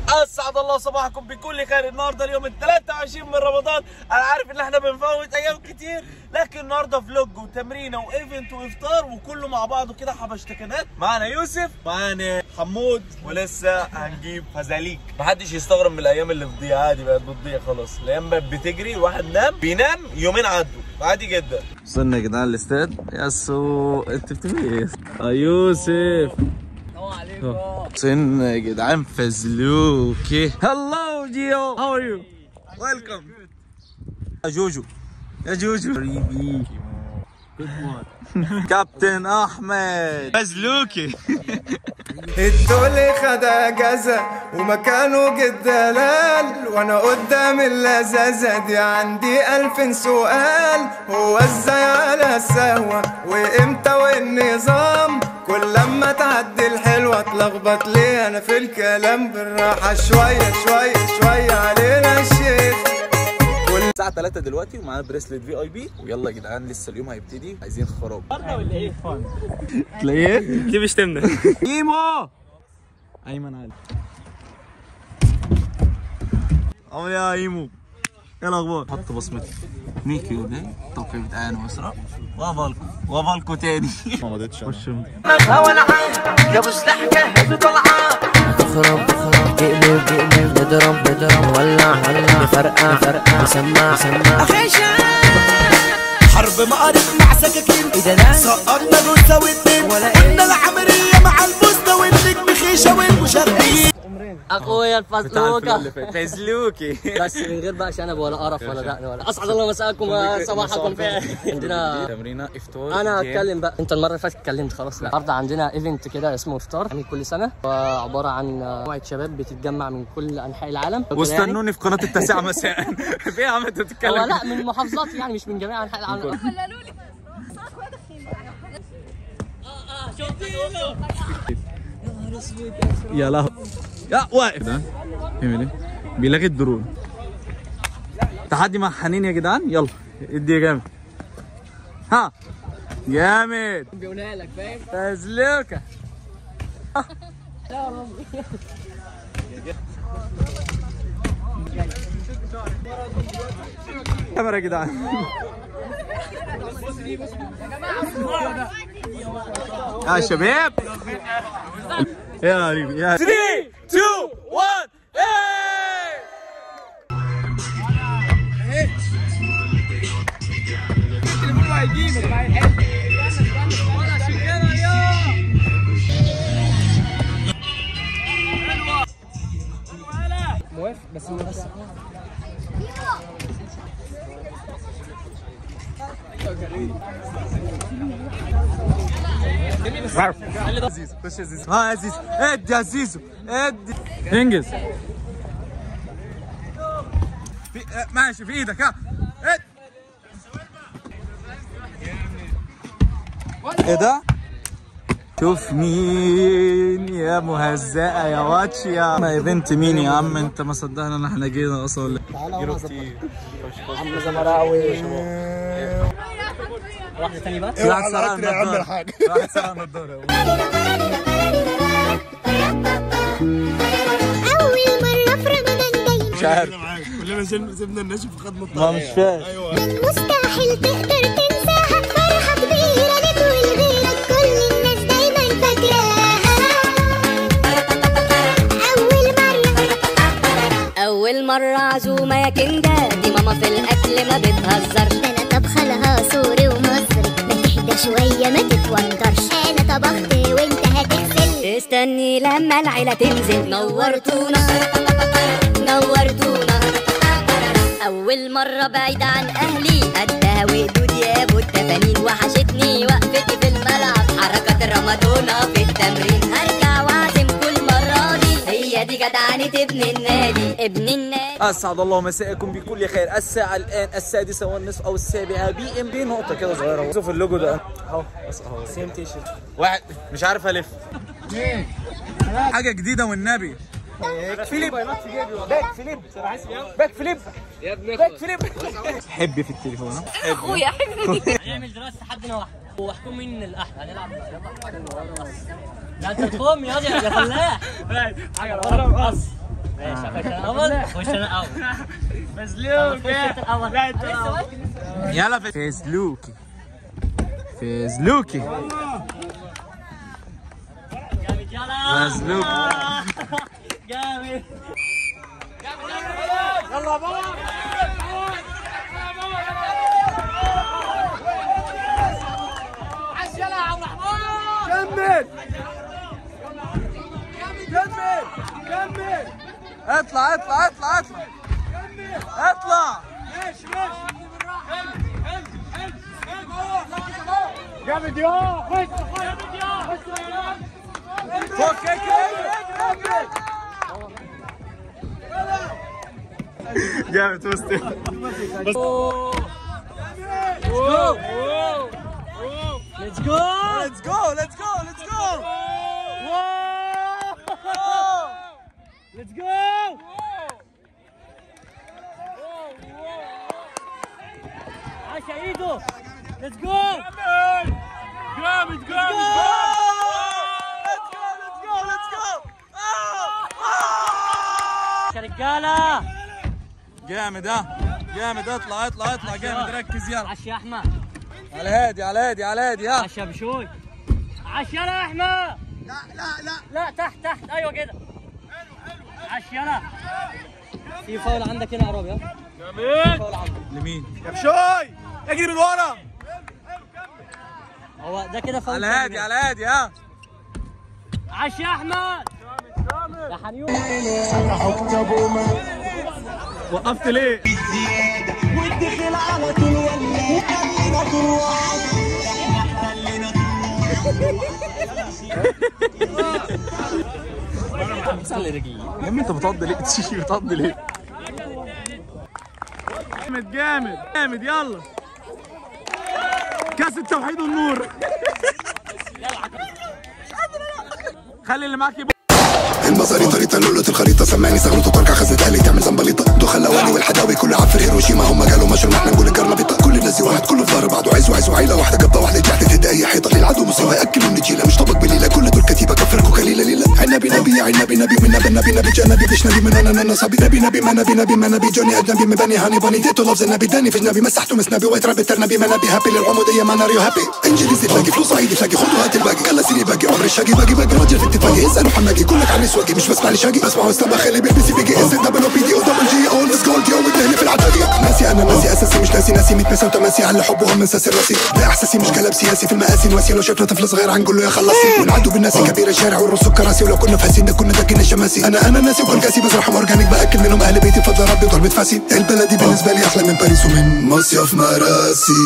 اسعد الله صباحكم بكل خير. النهارده اليوم ال 23 من رمضان. انا عارف ان احنا بنفوت ايام كتير، لكن النهارده فلوج وتمرينه وايفنت وافطار وكله مع بعضه كده حبشتكنات. معانا يوسف، معانا حمود، ولسه هنجيب فزاليك. محدش يستغرب من الايام اللي بتضيع، عادي بقت بتضيع خلاص. الايام بقت بتجري، الواحد بينام يومين عدوا عادي جدا. وصلنا يا جدعان الاستاد. ياسو انت بتعمل ايه؟ يوسف عليكم. وصلنا يا جدعان فزلوكي. هلو جيو، هاو ار يو؟ ويلكم يا جوجو، يا جوجو حبيبي. كابتن احمد فزلوكي. الدولي خد اجازه ومكانه جد دلال، وانا قدام اللذاذه دي عندي 1000 سؤال. هو ازاي على السهوه وامتى والنظام؟ كل لما تعدي الحلوه اتلخبط ليه انا في الكلام؟ بالراحه شويه شويه شويه علينا الشيخ. الساعة 3 دلوقتي ومعانا بريسلت في اي بي. ويلا يا جدعان لسه اليوم هيبتدي، عايزين خراب. ولا ايه؟ تلاقيه؟ ليه بيشتمنا؟ ايمو ايمن علي. عامل ايه يا ايمو؟ ايه الاخبار؟ حط بصمتي. ميكي وده التوقيع بتاعي انا واسرع. وافالكو تاني. ما رضيتش خش يا ابو سلاح جاهز وطلعان. خراب تقلب نضرب ولع نفرقع نسمع حرب مقارب مع سكاكين. ايه ده؟ سقطنا جوزة والدين قلنا العمرية مع البوسطة والنجم خيشة والمشرقين. اخويا الفزلوكة فزلوكي. بس من غير بقى شنب ولا قرف ولا دقن ولا. اسعد الله مساءكم وصباحكم خير. عندنا تمرينه افطار. انا هتكلم بقى، انت المره اللي فاتت اتكلمت خلاص. لا النهارده عندنا ايفنت كده اسمه افطار يعني كل سنه، وعباره عن مجموعه شباب بتتجمع من كل انحاء العالم. واستنوني في قناه التاسعة مساء. في يا عم انت بتتكلم؟ هو لا من محافظات يعني مش من جميع انحاء العالم. قالوا لي يا لهوي يا واقف ده بيعمل ايه؟ بيلغي الدرون. تحدي مع حنين يا جدعان. يلا ادي يا جامد. ها جامد. بيقولها لك فاهم؟ فزلوكة. لا ربي. كاميرا يا جدعان. يا شباب يا حبيبي يا 3 2 1 موافق بس عزيز خش يا زيزو. ها يا زيزو ادي يا زيزو ادي. انجز. ماشي في ايدك. ها ايه ده؟ شوف مين يا مهزأة يا واتش يا ايفنت. مين يا عم انت؟ ما صدقنا ان احنا جينا اصلا ولا جيرو كتير. عم زمراوي واحدة تانية بقى. في واحد سرق النضارة. في واحد سرق النضارة. أول مرة في رمضان جاي. مش عارف. كلنا سيبنا الناشف وخدنا الطريق. ما مش فاهم. ايوه مستحيل تقدر تنساها، فرحة كبيرة لك ولغيرك، كل الناس دايما فاكراها. أول مرة عزومة يا كندا، دي ماما في الأكل ما بتهزرش. أنا طبخة لها سوري ومصري، ما تهدى شوية ما تتوترش. أنا طبخت وأنت هتغسل. استني لما العيلة تنزل. نورتونا نورتونا. أول مرة بعيد عن أهلي، قدها وقدود يا أبو التفانين. وحشتني وقفتي في الملعب، حركات الرمادونا في التمرين. هرجع وأعزم كل مرة دي، هي دي جدعنة ابن النادي ابن النادي. اسعد الله مساءكم بكل خير. الساعة الان 6:30 او 7 بي ام بي. نقطة كده صغيرة. شوف اللوجو ده اهو اهو سيم تي شيرت. واحد مش عارف الف. حاجة جديدة والنبي. باك فليب باك فليب باك فليب يا ابني باك فليب. حبي في التليفون. اخويا حبيبي. هنعمل دلوقتي تحدينا واحد واحكم مين الاحلى. هنلعب لا انت تقوم يا فلاح. حاجه ورا مقص ماشي اخش انا اول. اخش انا اول. فزلوكي. انت الاول. لا انت الاول. يلا فزلوكي. فزلوكي. جامد يلا. فزلوكي. جامد. يلا بابا. عش يلا يا عبد الرحمن. كمل. كمل. اطلع اطلع اطلع اطلع. اطلع. ماشي ماشي. جامد يا خش. جامد يا فك اجري. جامد وسطي. Let's go! Let's go! Let's go! Let's go! Let's go! عاش ايده. Let's go! جامد جامد. Let's go! Let's go! Let's go! يا رجاله. جامد ها. جامد اطلع اطلع اطلع. جامد ركز يلا. عاش يا احمد. على هادي على هادي على هادي ها. عاش يا بشوي. عاش يلا يا احمد. لا تحت تحت. ايوه كده. عاش يلا. في فاول عندك هنا يا رابي. ها جامد. فاول عندك. لمين؟ يا بشوي اجري من ورا. هو ده كده فاول. على هادي على هادي ها. عاش يا احمد. يا حنيوم. وقفت ليه؟ والدخل على طول ولا خلينا تروح. صلي رجلي. يا عم انت بتقضي ليه؟ بتقضي ليه؟ جامد جامد جامد يلا. كاس التوحيد والنور. خلي اللي معاك يبقى المصاري طريقة لولة الخريطة سمعني سغلطة تركع خزة آلي تعمل زنبليطة دخل الأواني والحداوي كله عفر هيروشيما هم قالوا ماشي احنا نقول الجرنبيطة كل الناس واحد كله في ظهر بعض وعايز وعيلة واحدة قبة واحدة جحت تهدى أي حيطة للعدو مصيبة يأكل النجيلة مش طبق بليلة كل دول كتيبة كفركوا كليلة ليلة عنبي نبي يا عنبي نبي من نبي نبي نبي جنبي بيش نبي من أنا نصبي نبي نبي ما نبي نبي ما نبي جوني أجنبي من بني هاني بني ديتو لفظ النبي داني في جنبي مسحته مسنبي وايت رابي ترنبي ما نبي هابي للعمودية ما ناريو هابي انجليزي تلاقي فلوس صعيدي تلاقي خدوا هات الباقي خلى سيري باقي عمري الشاقي باقي راجل في اتفاقي اسألوا حماقي كلك على سواقي مش بسمع لي شاقي بسمعوا استبخ اللي بيلبس بيجي اس دبل او بي دي او دبل جي اول بس جولد يوم الدهن في العتاقية ناسي انا ناسي اساسي مش ناسي ناسي 100 بيسه وتماسي على حبهم من ساسي راسي ده احساسي مش كلام سياسي في المآسي نواسي لو شفنا طفل صغير هنقول له يا خلصي ونعدوا بالناس كبير الشارع والرص كراسي ولو كنا فاسين ده كنا داكين الشماسي انا ناسي وكل كاسي بزرعهم اورجانيك باكل منهم اهل بيتي بفضل ربي وضربة فاسي البلدي بالنسبه لي احلى من باريس ومن مصيف مراسي